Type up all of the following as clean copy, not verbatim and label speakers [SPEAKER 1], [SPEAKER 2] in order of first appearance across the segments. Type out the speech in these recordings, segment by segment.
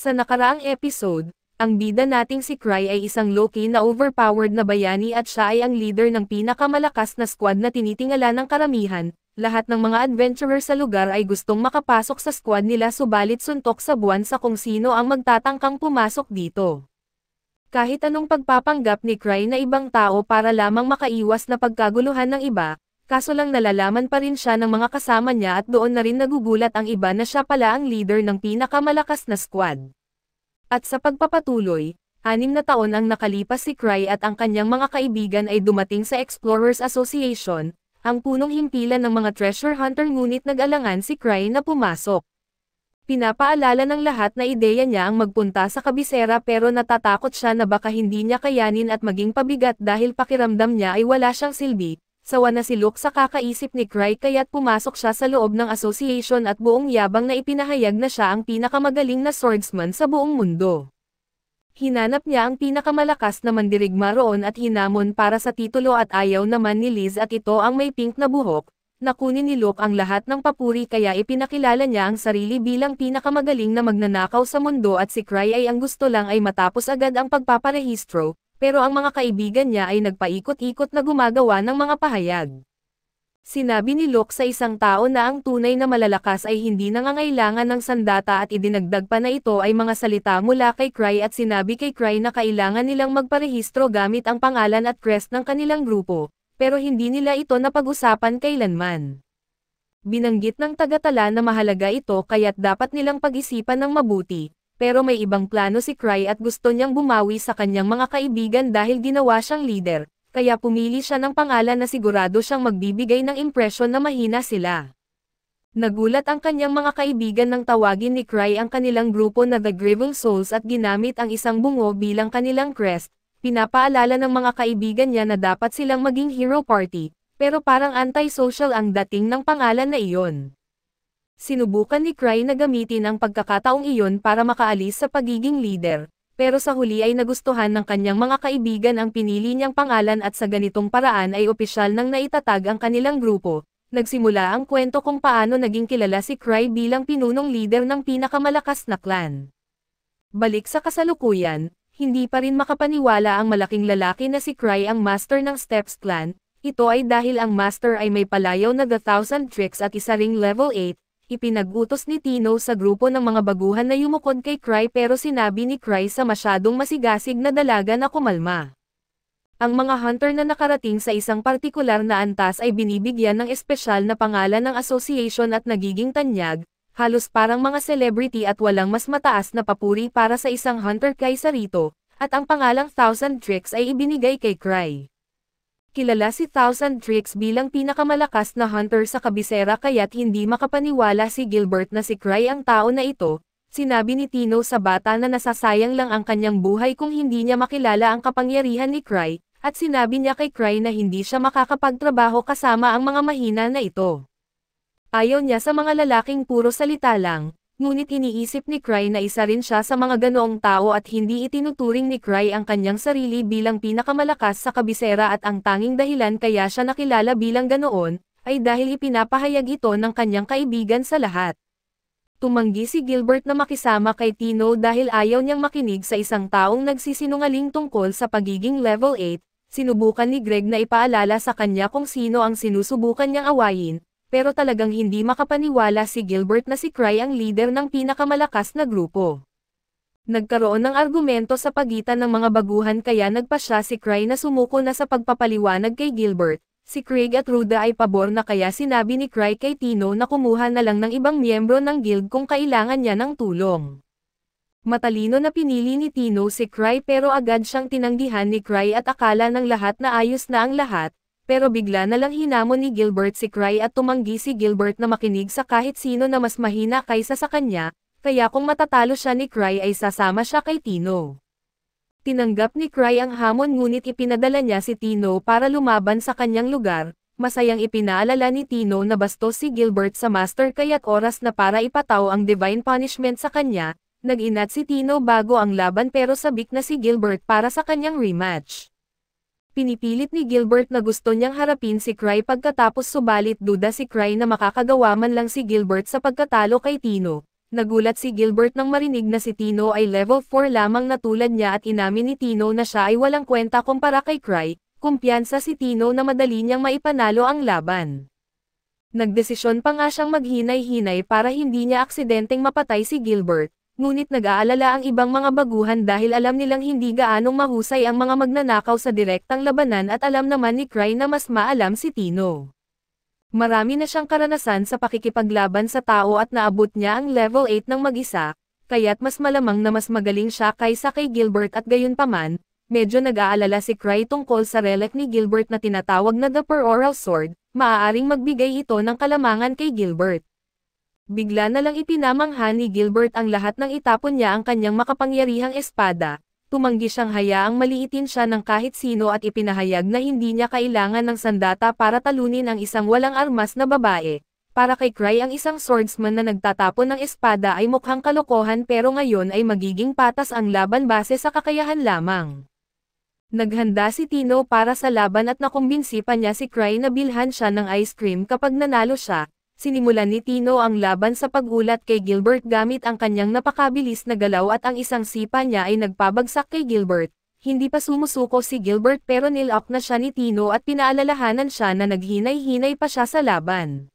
[SPEAKER 1] Sa nakaraang episode, ang bida nating si Cry ay isang low-key na overpowered na bayani at siya ay ang leader ng pinakamalakas na squad na tinitingala ng karamihan. Lahat ng mga adventurer sa lugar ay gustong makapasok sa squad nila subalit suntok sa buwan sa kung sino ang magtatangkang pumasok dito. Kahit anong pagpapanggap ni Cry na ibang tao para lamang makaiwas na pagkaguluhan ng iba, kaso lang nalalaman pa rin siya ng mga kasama niya at doon na rin nagugulat ang iba na siya pala ang leader ng pinakamalakas na squad. At sa pagpapatuloy, 6 na taon ang nakalipas si Cry at ang kanyang mga kaibigan ay dumating sa Explorers Association, ang punong himpilan ng mga treasure hunter ngunit nag-alangan si Cry na pumasok. Pinapaalala ng lahat na ideya niya ang magpunta sa kabisera pero natatakot siya na baka hindi niya kayanin at maging pabigat dahil pakiramdam niya ay wala siyang silbi. Sawa na si Luke sa kakaisip ni Cry kaya't pumasok siya sa loob ng association at buong yabang na ipinahayag na siya ang pinakamagaling na swordsman sa buong mundo. Hinanap niya ang pinakamalakas na mandirigma roon at hinamon para sa titulo at ayaw naman ni Liz at ito ang may pink na buhok. Nakunin ni Luke ang lahat ng papuri kaya ipinakilala niya ang sarili bilang pinakamagaling na magnanakaw sa mundo at si Cry ay ang gusto lang ay matapos agad ang pagpaparehistro, pero ang mga kaibigan niya ay nagpaikot-ikot na gumagawa ng mga pahayag. Sinabi ni Luke sa isang tao na ang tunay na malalakas ay hindi nangangailangan ng sandata at idinagdag pa na ito ay mga salita mula kay Cry at sinabi kay Cry na kailangan nilang magparehistro gamit ang pangalan at crest ng kanilang grupo. Pero hindi nila ito napag-usapan kailanman. Binanggit ng tagatala na mahalaga ito kaya't dapat nilang pag-isipan ng mabuti, pero may ibang plano si Cry at gusto niyang bumawi sa kanyang mga kaibigan dahil ginawa siyang leader, kaya pumili siya ng pangalan na sigurado siyang magbibigay ng impresyon na mahina sila. Nagulat ang kanyang mga kaibigan nang tawagin ni Cry ang kanilang grupo na The Gravel Souls at ginamit ang isang bungo bilang kanilang crest. Pinapaalala ng mga kaibigan niya na dapat silang maging hero party, pero parang anti-social ang dating ng pangalan na iyon. Sinubukan ni Cry na gamitin ang pagkakataong iyon para makaalis sa pagiging leader, pero sa huli ay nagustuhan ng kanyang mga kaibigan ang pinili niyang pangalan at sa ganitong paraan ay opisyal nang naitatag ang kanilang grupo. Nagsimula ang kwento kung paano naging kilala si Cry bilang pinunong leader ng pinakamalakas na clan. Balik sa kasalukuyan, hindi pa rin makapaniwala ang malaking lalaki na si Cry ang master ng Steps clan. Ito ay dahil ang master ay may palayaw na The Thousand Tricks at isa ring level 8, ipinag-utos ni Tino sa grupo ng mga baguhan na yumukod kay Cry pero sinabi ni Cry sa masyadong masigasig na dalaga na kumalma. Ang mga hunter na nakarating sa isang partikular na antas ay binibigyan ng espesyal na pangalan ng association at nagiging tanyag, halos parang mga celebrity at walang mas mataas na papuri para sa isang hunter kaysa rito, at ang pangalang Thousand Tricks ay ibinigay kay Cry. Kilala si Thousand Tricks bilang pinakamalakas na hunter sa kabisera kaya't hindi makapaniwala si Gilbert na si Cry ang tao na ito. Sinabi ni Tino sa bata na nasasayang lang ang kanyang buhay kung hindi niya makilala ang kapangyarihan ni Cry, at sinabi niya kay Cry na hindi siya makakapagtrabaho kasama ang mga mahina na ito. Ayaw niya sa mga lalaking puro salita lang, ngunit iniisip ni Cry na isa rin siya sa mga ganoong tao at hindi itinuturing ni Cry ang kanyang sarili bilang pinakamalakas sa kabisera at ang tanging dahilan kaya siya nakilala bilang ganoon, ay dahil ipinapahayag ito ng kanyang kaibigan sa lahat. Tumanggi si Gilbert na makisama kay Tino dahil ayaw niyang makinig sa isang taong nagsisinungaling tungkol sa pagiging level 8, sinubukan ni Greg na ipaalala sa kanya kung sino ang sinusubukan niyang awayin. Pero talagang hindi makapaniwala si Gilbert na si Cry ang leader ng pinakamalakas na grupo. Nagkaroon ng argumento sa pagitan ng mga baguhan kaya nagpasya si Cry na sumuko na sa pagpapaliwanag kay Gilbert. Si Craig at Ruda ay pabor na kaya sinabi ni Cry kay Tino na kumuha na lang ng ibang miyembro ng guild kung kailangan niya ng tulong. Matalino na pinili ni Tino si Cry pero agad siyang tinanggihan ni Cry at akala ng lahat na ayos na ang lahat. Pero bigla na lang hinamon ni Gilbert si Cry at tumanggi si Gilbert na makinig sa kahit sino na mas mahina kaysa sa kanya, kaya kung matatalo siya ni Cry ay sasama siya kay Tino. Tinanggap ni Cry ang hamon ngunit ipinadala niya si Tino para lumaban sa kanyang lugar, masayang ipinaalala ni Tino na bastos si Gilbert sa master kaya't oras na para ipataw ang divine punishment sa kanya, nag-inat si Tino bago ang laban pero sabik na si Gilbert para sa kanyang rematch. Pinipilit ni Gilbert na gusto niyang harapin si Cry pagkatapos subalit duda si Cry na makakagawa man lang si Gilbert sa pagkatalo kay Tino. Nagulat si Gilbert nang marinig na si Tino ay level 4 lamang na tulad niya at inamin ni Tino na siya ay walang kwenta kumpara kay Cry. Kumpiyansa si Tino na madali niyang maipanalo ang laban. Nagdesisyon pa nga siyang maghinay-hinay para hindi niya aksidenteng mapatay si Gilbert, ngunit nag-aalala ang ibang mga baguhan dahil alam nilang hindi gaanong mahusay ang mga magnanakaw sa direktang labanan at alam naman ni Cry na mas maalam si Tino. Marami na siyang karanasan sa pakikipaglaban sa tao at naabot niya ang level 8 ng mag-isa, kaya't mas malamang na mas magaling siya kaysa kay Gilbert at gayunpaman, medyo nag-aalala si Cry tungkol sa relic ni Gilbert na tinatawag na The Peroral Sword, maaaring magbigay ito ng kalamangan kay Gilbert. Bigla na lang ipinamangha ni Gilbert ang lahat ng itapon niya ang kanyang makapangyarihang espada. Tumanggi siyang hayaang maliitin siya ng kahit sino at ipinahayag na hindi niya kailangan ng sandata para talunin ang isang walang armas na babae. Para kay Cry ang isang swordsman na nagtatapon ng espada ay mukhang kalokohan pero ngayon ay magiging patas ang laban base sa kakayahan lamang. Naghanda si Tino para sa laban at nakumbinsi pa niya si Cry na bilhan siya ng ice cream kapag nanalo siya. Sinimulan ni Tino ang laban sa pag-ulat kay Gilbert gamit ang kanyang napakabilis na galaw at ang isang sipa niya ay nagpabagsak kay Gilbert. Hindi pa sumusuko si Gilbert pero nil-up na siya ni Tino at pinaalalahanan siya na naghinay-hinay pa siya sa laban.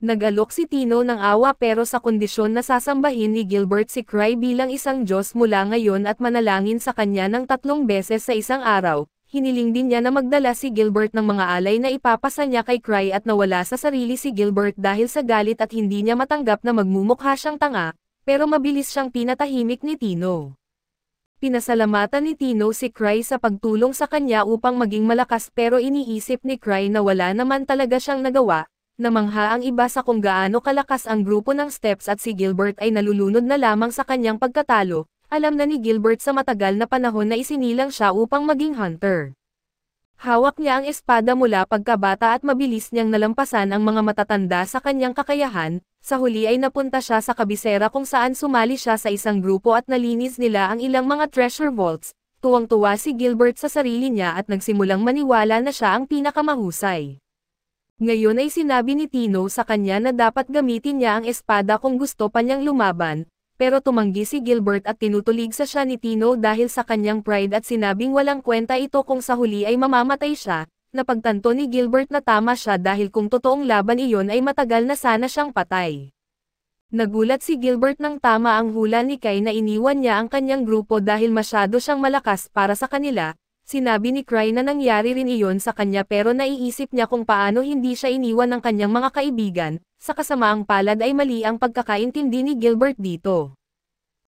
[SPEAKER 1] Nag-alok si Tino ng awa pero sa kondisyon na sasambahin ni Gilbert si Cry bilang isang Diyos mula ngayon at manalangin sa kanya ng 3 beses sa isang araw. Hiniling din niya na magdala si Gilbert ng mga alay na ipapasa niya kay Cry at nawala sa sarili si Gilbert dahil sa galit at hindi niya matanggap na magmumukha siyang tanga, pero mabilis siyang pinatahimik ni Tino. Pinasalamatan ni Tino si Cry sa pagtulong sa kanya upang maging malakas pero iniisip ni Cry na wala naman talaga siyang nagawa, namangha ang iba sa kung gaano kalakas ang grupo ng Steps at si Gilbert ay nalulunod na lamang sa kanyang pagkatalo. Alam na ni Gilbert sa matagal na panahon na isinilang siya upang maging hunter. Hawak niya ang espada mula pagkabata at mabilis niyang nalampasan ang mga matatanda sa kanyang kakayahan. Sa huli ay napunta siya sa kabisera kung saan sumali siya sa isang grupo at nalinis nila ang ilang mga treasure vaults. Tuwang-tuwa si Gilbert sa sarili niya at nagsimulang maniwala na siya ang pinakamahusay. Ngayon ay sinabi ni Tino sa kanya na dapat gamitin niya ang espada kung gusto pa niyang lumaban. Pero tumanggi si Gilbert at tinutulig sa siya ni Tino dahil sa kanyang pride at sinabing walang kwenta ito kung sa huli ay mamamatay siya. Napagtanto ni Gilbert na tama siya dahil kung totoong laban iyon ay matagal na sana siyang patay. Nagulat si Gilbert nang tama ang hula ni Cry na iniwan niya ang kanyang grupo dahil masyado siyang malakas para sa kanila. Sinabi ni Cry na nangyari rin iyon sa kanya pero naiisip niya kung paano hindi siya iniwan ng kanyang mga kaibigan. Sa kasamaang palad ay mali ang pagkakaintindi ni Gilbert dito.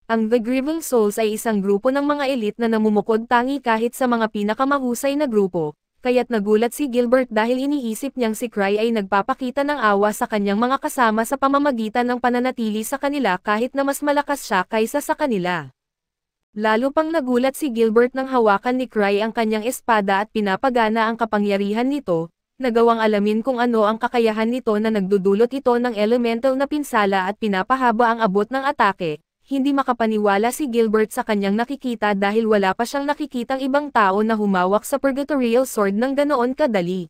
[SPEAKER 1] Ang The Grieving Souls ay isang grupo ng mga elite na namumukod tangi kahit sa mga pinakamahusay na grupo, kaya't nagulat si Gilbert dahil iniisip niyang si Cry ay nagpapakita ng awa sa kanyang mga kasama sa pamamagitan ng pananatili sa kanila kahit na mas malakas siya kaysa sa kanila. Lalo pang nagulat si Gilbert nang hawakan ni Cry ang kanyang espada at pinapagana ang kapangyarihan nito, nagawang alamin kung ano ang kakayahan nito na nagdudulot ito ng elemental na pinsala at pinapahaba ang abot ng atake. Hindi makapaniwala si Gilbert sa kanyang nakikita dahil wala pa siyang nakikitang ibang tao na humawak sa Purgatorial Sword ng ganoon kadali.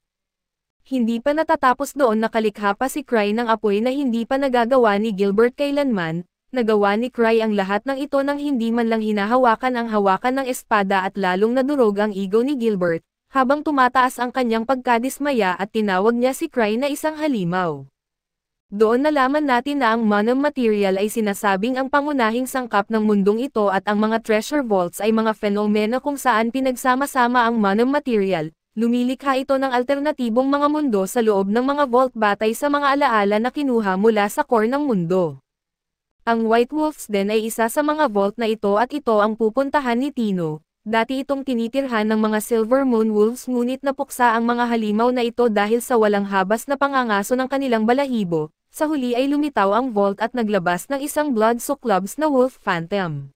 [SPEAKER 1] Hindi pa natatapos doon nakalikha pa si Cry ng apoy na hindi pa nagagawa ni Gilbert kailanman. Nagawa ni Cry ang lahat ng ito nang hindi man lang hinahawakan ang hawakan ng espada at lalong nadurog ang ego ni Gilbert, habang tumataas ang kanyang pagkadismaya at tinawag niya si Cry na isang halimaw. Doon nalaman natin na ang Monum Material ay sinasabing ang pangunahing sangkap ng mundong ito at ang mga treasure vaults ay mga fenomena kung saan pinagsama-sama ang Monum Material. Lumilikha ito ng alternatibong mga mundo sa loob ng mga vault batay sa mga alaala na kinuha mula sa core ng mundo. Ang White Wolves din ay isa sa mga vault na ito at ito ang pupuntahan ni Tino. Dati itong tinitirhan ng mga Silver Moon Wolves ngunit napuksa ang mga halimaw na ito dahil sa walang habas na pangangaso ng kanilang balahibo. Sa huli ay lumitaw ang vault at naglabas ng isang Blood Cyclops na Wolf Phantom.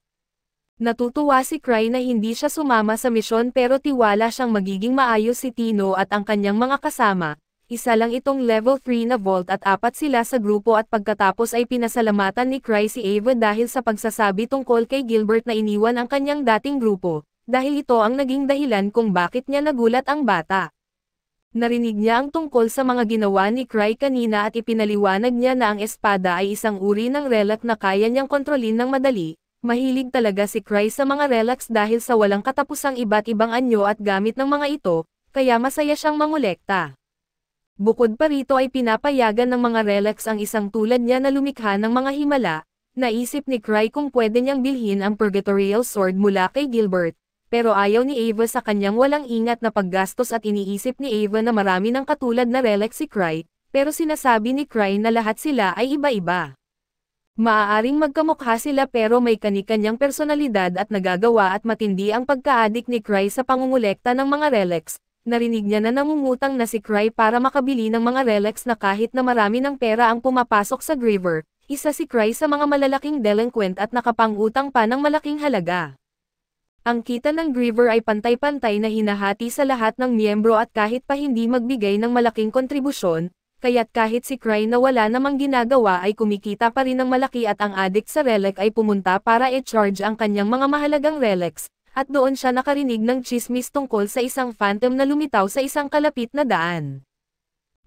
[SPEAKER 1] Natutuwa si Cry na hindi siya sumama sa misyon pero tiwala siyang magiging maayos si Tino at ang kanyang mga kasama. Isa lang itong level 3 na vault at 4 sila sa grupo at pagkatapos ay pinasalamatan ni Cry si Ava dahil sa pagsasabi tungkol kay Gilbert na iniwan ang kanyang dating grupo, dahil ito ang naging dahilan kung bakit niya nagulat ang bata. Narinig niya ang tungkol sa mga ginawa ni Cry kanina at ipinaliwanag niya na ang espada ay isang uri ng relic na kaya niyang kontrolin ng madali. Mahilig talaga si Cry sa mga relics dahil sa walang katapusang iba't ibang anyo at gamit ng mga ito, kaya masaya siyang mangolekta. Bukod pa rito ay pinapayagan ng mga relics ang isang tulad niya na lumikha ng mga himala. Naisip ni Cry kung pwede niyang bilhin ang Purgatorial Sword mula kay Gilbert. Pero ayaw ni Ava sa kanyang walang ingat na paggastos at iniisip ni Ava na marami ng katulad na relic si Cry, pero sinasabi ni Cry na lahat sila ay iba-iba. Maaaring magkamukha sila pero may kani-kanyang personalidad at nagagawa at matindi ang pagka-addict ni Cry sa pangungulekta ng mga relics. Narinig niya na nangungutang na si Cry para makabili ng mga relics na kahit na marami ng pera ang pumapasok sa Griever, isa si Cry sa mga malalaking delinquent at nakapangutang pa ng malaking halaga. Ang kita ng Griever ay pantay-pantay na hinahati sa lahat ng miyembro at kahit pa hindi magbigay ng malaking kontribusyon, kaya't kahit si Cry na wala namang ginagawa ay kumikita pa rin ng malaki at ang addict sa relic ay pumunta para i-charge ang kanyang mga mahalagang relics, at doon siya nakarinig ng chismis tungkol sa isang phantom na lumitaw sa isang kalapit na daan.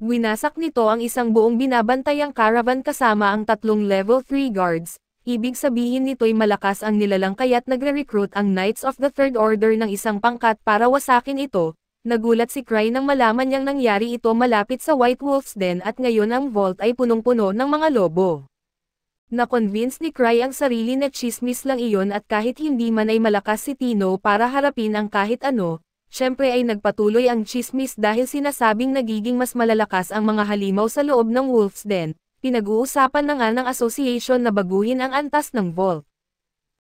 [SPEAKER 1] Winasak nito ang isang buong binabantayang caravan kasama ang 3 level 3 guards. Ibig sabihin nito'y malakas ang nilalang kaya't nagre-recruit ang Knights of the Third Order ng isang pangkat para wasakin ito. Nagulat si Cry nang malaman niyang nangyari ito malapit sa White Wolf's Den at ngayon ang vault ay punong-puno ng mga lobo. Na-convince ni Cry ang sarili na chismis lang iyon at kahit hindi man ay malakas si Tino para harapin ang kahit ano, syempre ay nagpatuloy ang chismis dahil sinasabing nagiging mas malalakas ang mga halimaw sa loob ng Wolf's Den. Pinag-uusapan na nga ng association na baguhin ang antas ng vault.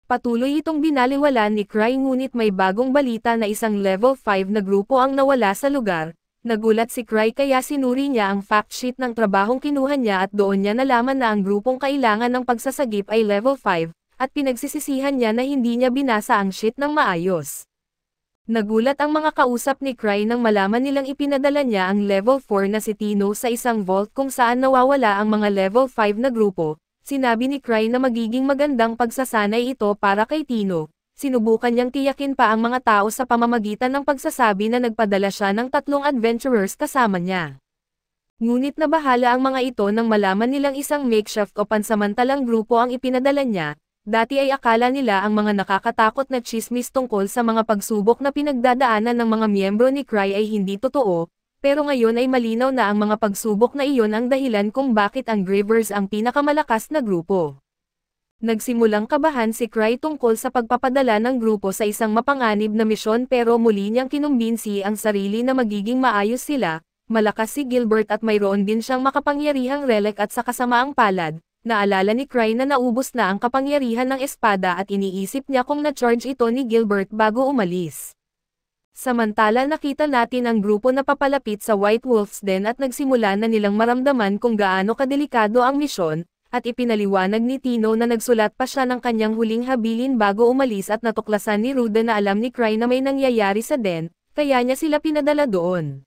[SPEAKER 1] Patuloy itong binaliwala ni Cry ngunit may bagong balita na isang level 5 na grupo ang nawala sa lugar. Nagulat si Cry kaya sinuri niya ang fact sheet ng trabahong kinuha niya at doon niya nalaman na ang grupong kailangan ng pagsasagip ay level 5, at pinagsisisihan niya na hindi niya binasa ang sheet ng maayos. Nagulat ang mga kausap ni Cry nang malaman nilang ipinadala niya ang level 4 na si Tino sa isang vault kung saan nawawala ang mga level 5 na grupo. Sinabi ni Cry na magiging magandang pagsasanay ito para kay Tino. Sinubukan niyang tiyakin pa ang mga tao sa pamamagitan ng pagsasabi na nagpadala siya ng 3 adventurers kasama niya. Ngunit nabahala ang mga ito nang malaman nilang isang makeshift o pansamantalang grupo ang ipinadala niya. Dati ay akala nila ang mga nakakatakot na chismis tungkol sa mga pagsubok na pinagdadaanan ng mga miyembro ni Cry ay hindi totoo, pero ngayon ay malinaw na ang mga pagsubok na iyon ang dahilan kung bakit ang Grievers ang pinakamalakas na grupo. Nagsimulang kabahan si Cry tungkol sa pagpapadala ng grupo sa isang mapanganib na misyon pero muli niyang kinumbinsi ang sarili na magiging maayos sila. Malakas si Gilbert at mayroon din siyang makapangyarihang relic at sa kasamaang palad. Naalala ni Cry na naubos na ang kapangyarihan ng espada at iniisip niya kung na-charge ito ni Gilbert bago umalis. Samantala nakita natin ang grupo na papalapit sa White Wolf's Den at nagsimula na nilang maramdaman kung gaano kadelikado ang misyon, at ipinaliwanag ni Tino na nagsulat pa siya ng kanyang huling habilin bago umalis at natuklasan ni Ruda na alam ni Cry na may nangyayari sa den, kaya niya sila pinadala doon.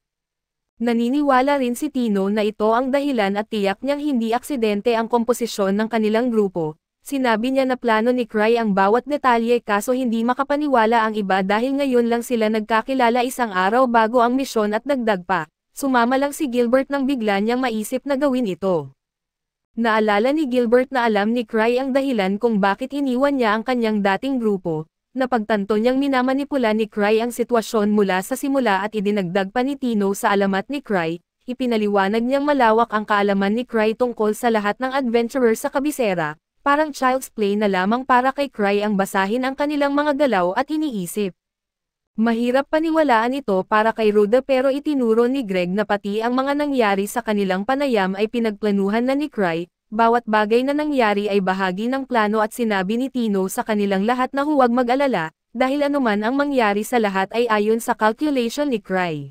[SPEAKER 1] Naniniwala rin si Tino na ito ang dahilan at tiyak niyang hindi aksidente ang komposisyon ng kanilang grupo. Sinabi niya na plano ni Cry ang bawat detalye kaso hindi makapaniwala ang iba dahil ngayon lang sila nagkakilala isang araw bago ang misyon at dagdag pa. Sumama lang si Gilbert nang bigla niyang maisip na gawin ito. Naalala ni Gilbert na alam ni Cry ang dahilan kung bakit iniwan niya ang kanyang dating grupo. Napagtanto niyang minamanipula ni Cry ang sitwasyon mula sa simula at idinagdag pa ni Tino sa alamat ni Cry. Ipinaliwanag niyang malawak ang kaalaman ni Cry tungkol sa lahat ng adventurer sa kabisera, parang child's play na lamang para kay Cry ang basahin ang kanilang mga galaw at iniisip. Mahirap paniwalaan ito para kay Ruda pero itinuro ni Greg na pati ang mga nangyari sa kanilang panayam ay pinagplanuhan na ni Cry. Bawat bagay na nangyari ay bahagi ng plano at sinabi ni Tino sa kanilang lahat na huwag mag-alala, dahil anuman ang mangyari sa lahat ay ayon sa calculation ni Cry.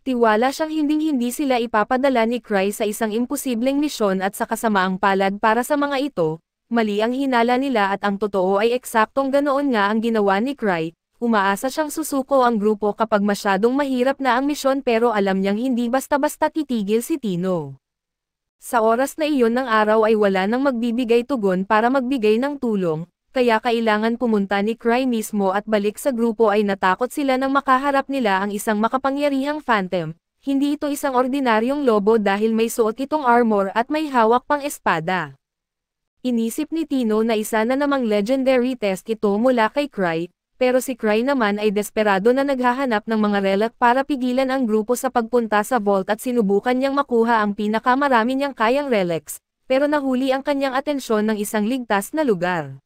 [SPEAKER 1] Tiwala siyang hinding-hindi sila ipapadala ni Cry sa isang imposibleng misyon at sa kasamaang palad para sa mga ito, mali ang hinala nila at ang totoo ay eksaktong ganoon nga ang ginawa ni Cry. Umaasa siyang susuko ang grupo kapag masyadong mahirap na ang misyon pero alam niyang hindi basta-basta titigil si Tino. Sa oras na iyon ng araw ay wala nang magbibigay tugon para magbigay ng tulong, kaya kailangan pumunta ni Cry mismo at balik sa grupo ay natakot sila nang makaharap nila ang isang makapangyarihang phantom. hindi ito isang ordinaryong lobo dahil may suot itong armor at may hawak pang espada. Inisip ni Tino na isa na namang legendary test ito mula kay Cry, pero si Cry naman ay desperado na naghahanap ng mga relic para pigilan ang grupo sa pagpunta sa vault at sinubukan niyang makuha ang pinakamarami niyang kayang relics, pero nahuli ang kanyang atensyon ng isang ligtas na lugar.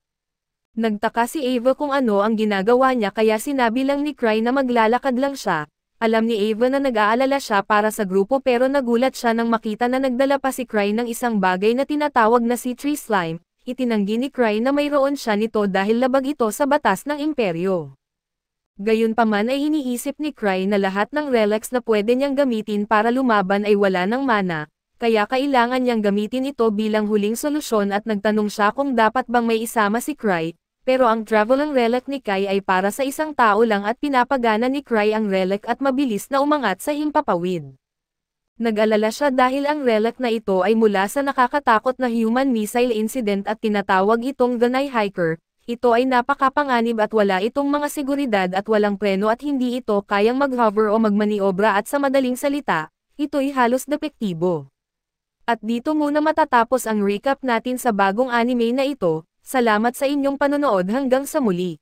[SPEAKER 1] Nagtaka si Ava kung ano ang ginagawa niya kaya sinabi lang ni Cry na maglalakad lang siya. Alam ni Ava na nag-aalala siya para sa grupo pero nagulat siya nang makita na nagdala pa si Cry ng isang bagay na tinatawag na si Tree Slime. Itinanggi ni Cry na mayroon siya nito dahil labag ito sa batas ng imperyo. Gayunpaman ay iniisip ni Cry na lahat ng relics na pwede niyang gamitin para lumaban ay wala ng mana, kaya kailangan niyang gamitin ito bilang huling solusyon at nagtanong siya kung dapat bang may isama si Cry. Pero ang traveling relic ni Kai ay para sa isang tao lang at pinapagana ni Cry ang relic at mabilis na umangat sa himpapawid. Nag-alala siya dahil ang relic na ito ay mula sa nakakatakot na human missile incident at tinatawag itong The Night Hiker. Ito ay napakapanganib at wala itong mga seguridad at walang preno at hindi ito kayang mag-hover o magmaniobra at sa madaling salita, ito'y halos depektibo. At dito muna matatapos ang recap natin sa bagong anime na ito. Salamat sa inyong panonood hanggang sa muli.